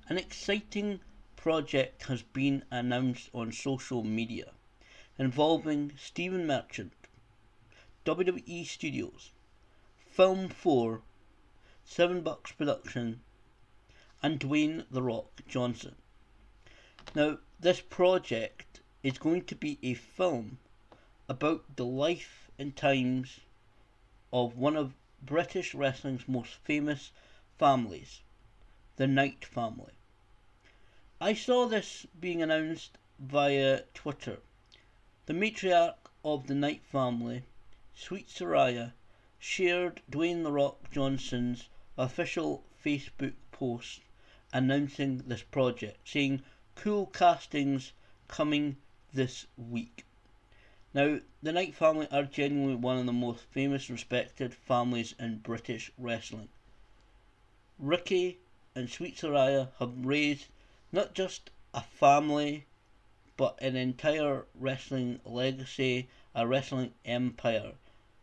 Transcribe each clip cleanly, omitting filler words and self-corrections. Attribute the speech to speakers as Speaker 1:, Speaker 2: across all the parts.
Speaker 1: An exciting project has been announced on social media involving Stephen Merchant, WWE Studios, Film 4, Seven Bucks Production, and Dwayne The Rock Johnson. Now, this project is going to be a film about the life and times of one of British wrestling's most famous families, the Knight family. I saw this being announced via Twitter. The matriarch of the Knight family, Sweet Saraya, shared Dwayne The Rock Johnson's official Facebook post announcing this project, saying cool castings coming this week. Now, the Knight family are genuinely one of the most famous and respected families in British wrestling. Ricky and Sweet Saraya have raised not just a family, but an entire wrestling legacy, a wrestling empire.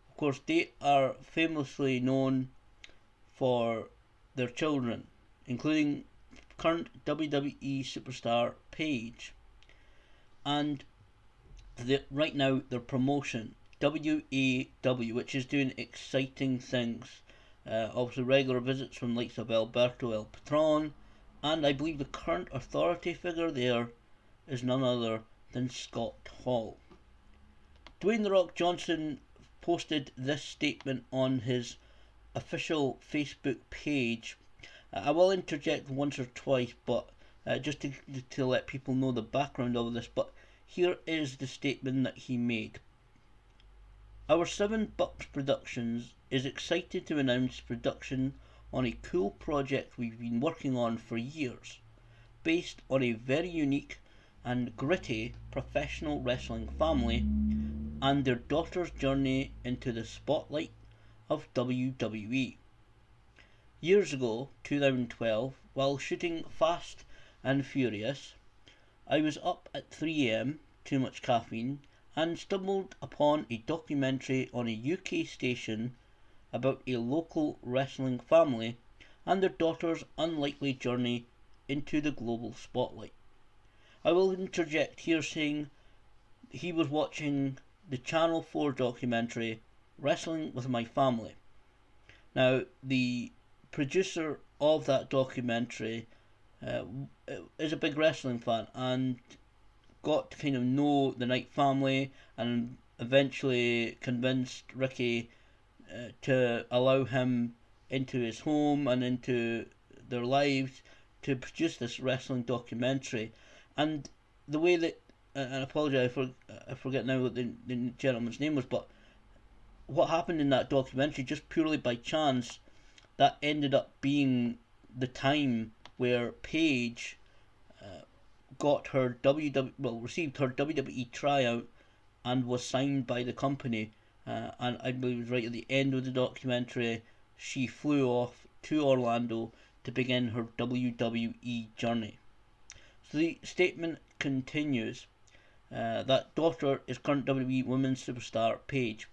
Speaker 1: Of course, they are famously known for their children, including current WWE superstar Paige. And right now, their promotion, WAW, which is doing exciting things. Obviously, regular visits from the likes of Alberto El Patron, and I believe the current authority figure there is none other than Scott Hall. Dwayne The Rock Johnson posted this statement on his official Facebook page. I will interject once or twice, but just to let people know the background of this. But here is the statement that he made. Our Seven Bucks Productions is excited to announce production on a cool project we've been working on for years, based on a very unique and gritty professional wrestling family and their daughter's journey into the spotlight of WWE. Years ago, 2012, while shooting Fast and Furious, I was up at 3 am, too much caffeine, and stumbled upon a documentary on a UK station about a local wrestling family and their daughter's unlikely journey into the global spotlight. I will interject here saying he was watching the Channel 4 documentary Wrestling with My Family. Now, the producer of that documentary is a big wrestling fan and got to kind of know the Knight family and eventually convinced Ricky to allow him into his home and into their lives to produce this wrestling documentary. And the way that, and I apologise, I forget now what the gentleman's name was, but what happened in that documentary, just purely by chance, that ended up being the time where Paige got her received her WWE tryout and was signed by the company. And I believe it was right at the end of the documentary, she flew off to Orlando to begin her WWE journey. So the statement continues. That daughter is current WWE Women's Superstar Paige.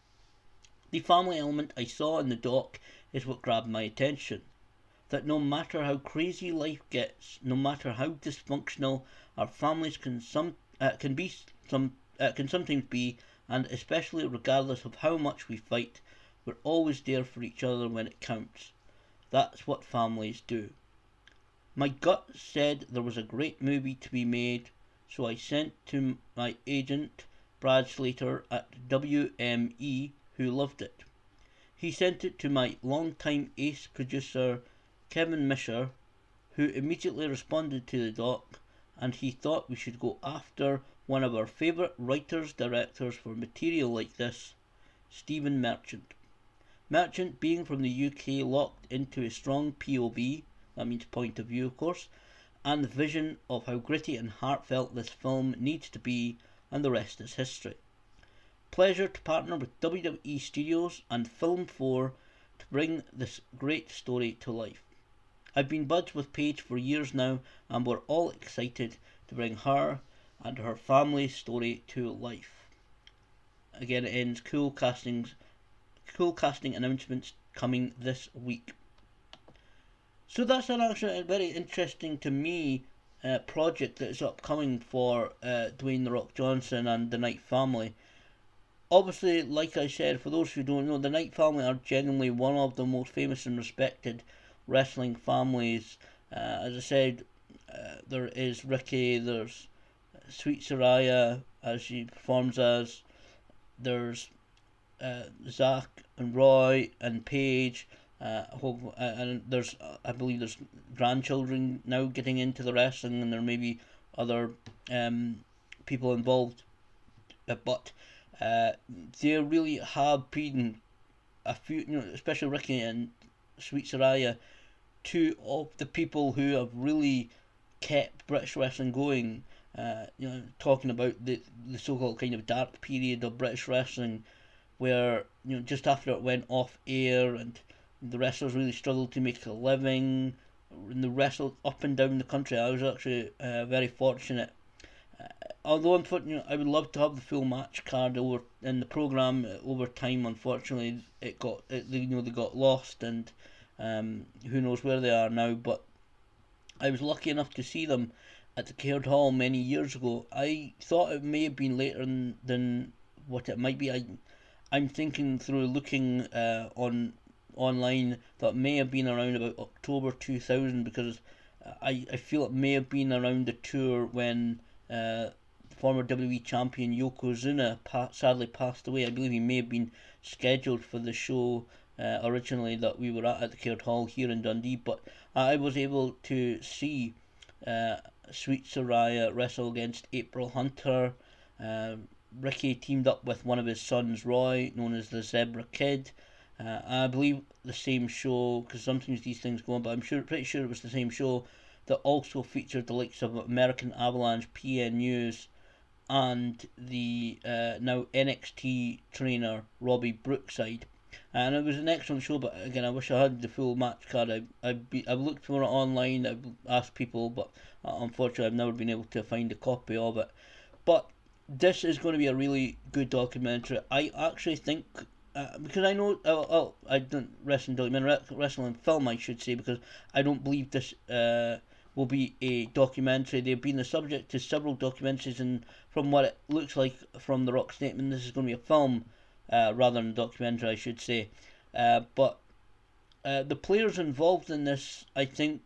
Speaker 1: The family element I saw in the doc is what grabbed my attention. That no matter how crazy life gets, no matter how dysfunctional our families can sometimes be, and especially regardless of how much we fight, we're always there for each other when it counts. That's what families do. My gut said there was a great movie to be made, so I sent to my agent, Brad Slater at WME, who loved it. He sent it to my longtime ace producer, Kevin Misher, who immediately responded to the doc, and he thought we should go after one of our favourite writers-directors for material like this, Stephen Merchant. Merchant, being from the UK, locked into a strong POV, that means point of view of course, and the vision of how gritty and heartfelt this film needs to be, and the rest is history. Pleasure to partner with WWE Studios and Film 4 to bring this great story to life. I've been buds with Paige for years now, and we're all excited to bring her and her family's story to life. Again, it ends cool casting announcements coming this week. So that's an actually a very interesting to me project that is upcoming for Dwayne the Rock Johnson and the Knight family. Obviously, like I said, for those who don't know, the Knight family are genuinely one of the most famous and respected wrestling families. As I said, there is Ricky, there's Sweet Saraya as she performs as, there's Zach and Roy and Paige. And there's, I believe, there's grandchildren now getting into the wrestling, and there may be other people involved. But they really have been a few, especially Ricky and Sweet Saraya, two of the people who have really kept British wrestling going. Talking about the so-called kind of dark period of British wrestling, where just after it went off air and the wrestlers really struggled to make a living, and they wrestled up and down the country. I was actually very fortunate. Although unfortunately, I would love to have the full match card over in the program. Over time, unfortunately, they got lost, and who knows where they are now. But I was lucky enough to see them at the Caird Hall many years ago. I thought it may have been later than what it might be. I'm thinking through looking on online that may have been around about October 2000, because I feel it may have been around the tour when former WWE champion Yokozuna sadly passed away. I believe he may have been scheduled for the show originally that we were at the Caird Hall here in Dundee, but I was able to see Sweet Saraya wrestle against April Hunter. Ricky teamed up with one of his sons, Roy, known as the Zebra Kid. I believe the same show, because sometimes these things go on, but pretty sure it was the same show that also featured the likes of American Avalanche, PN News, and the now NXT trainer Robbie Brookside. And it was an excellent show, but again, I wish I had the full match card. I've looked for it online, I've asked people, but unfortunately, I've never been able to find a copy of it. But this is going to be a really good documentary. I actually think, because I know, I don't wrestling film, I should say, because I don't believe this will be a documentary. They've been the subject to several documentaries, and from what it looks like from the Rock statement, this is going to be a film rather than a documentary, I should say. But the players involved in this, I think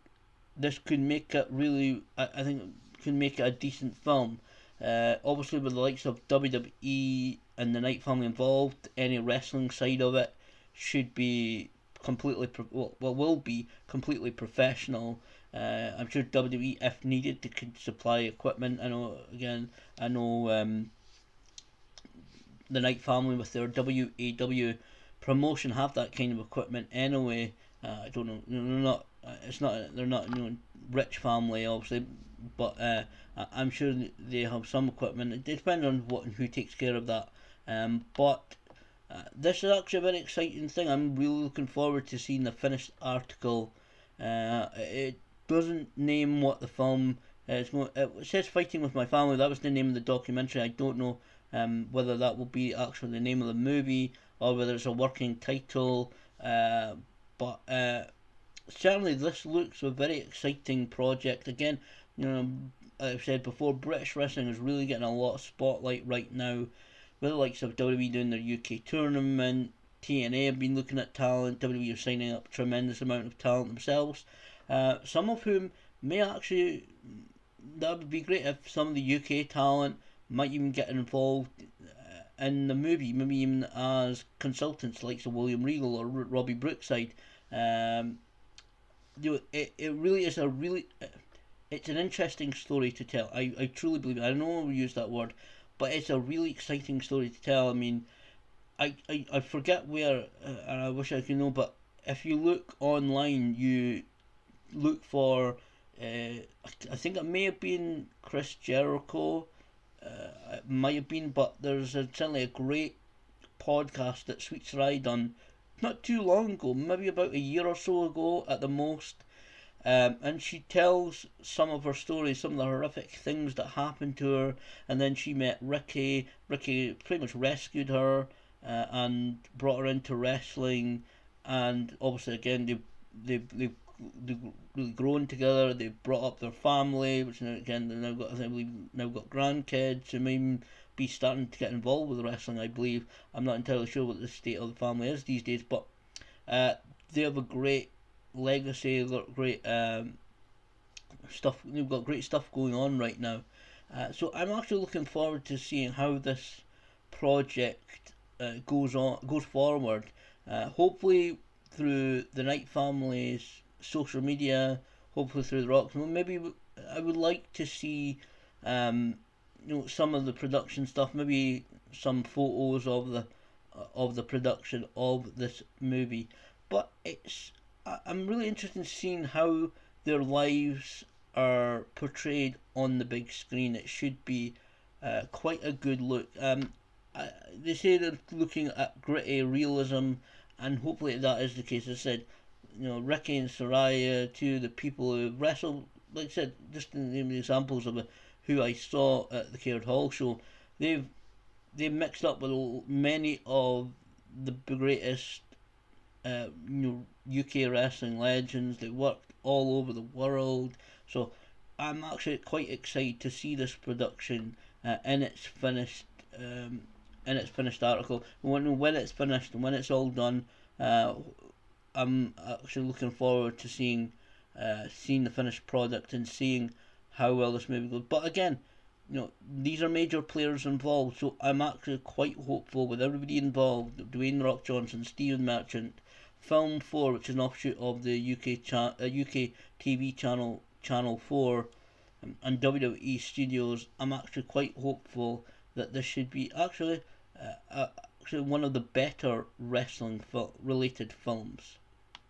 Speaker 1: this could make it really, I think could make it a decent film. Obviously, with the likes of WWE and the Knight family involved, any wrestling side of it should be completely will be completely professional. I'm sure WWE, if needed, they could supply equipment. I know the Knight family with their WAW promotion have that kind of equipment anyway. I don't know. They're not. It's not. They're not. Rich family obviously, but I'm sure they have some equipment. It depends on what and who takes care of that. But this is actually a very exciting thing. I'm really looking forward to seeing the finished article. It doesn't name what the film is going. It says "Fighting with My Family." That was the name of the documentary. I don't know whether that will be actually the name of the movie or whether it's a working title. But certainly this looks a very exciting project. Again, I've said before, British wrestling is really getting a lot of spotlight right now, with the likes of WWE doing their UK tournament. TNA have been looking at talent. WWE are signing up a tremendous amount of talent themselves. Some of whom may actually, that would be great if some of the UK talent might even get involved in the movie, maybe even as consultants, like William Regal or Robbie Brookside. It really is it's an interesting story to tell. I truly believe it. I know we use that word, but it's a really exciting story to tell. I mean, I forget where, and I wish I could know, but if you look online, you look for, I think it may have been Chris Jericho, it might have been, but there's certainly a great podcast that Sweet Sarai done not too long ago, maybe about a year or so ago at the most. And she tells some of her stories, some of the horrific things that happened to her, and then she met Ricky. Ricky pretty much rescued her and brought her into wrestling, and obviously again they really grown together. They've brought up their family, which now again they've now got, I believe, now got grandkids who may even be starting to get involved with wrestling. I believe, I'm not entirely sure what the state of the family is these days, but uh, they have a great legacy. They've got great stuff. They've got great stuff going on right now. So I'm actually looking forward to seeing how this project goes forward. Hopefully through the Knight family's social media, hopefully through the Rocks. Well, maybe I would like to see, um, some of the production stuff. Maybe some photos of the production of this movie. But I'm really interested in seeing how their lives are portrayed on the big screen. It should be quite a good look. They say they're looking at gritty realism, and hopefully that is the case. As I said, Ricky and Soraya, two of the people who wrestled, like I said, just in the examples of who I saw at the Caird Hall show, they've mixed up with many of the greatest UK wrestling legends. They worked all over the world, so I'm actually quite excited to see this production in its finished article. When it's finished and when it's all done, I'm actually looking forward to seeing the finished product and seeing how well this movie goes. But again, these are major players involved, so I'm actually quite hopeful with everybody involved: Dwayne The Rock Johnson, Stephen Merchant, Film 4, which is an offshoot of the UK TV channel Channel 4, and WWE Studios. I'm actually quite hopeful that this should be actually one of the better wrestling related films.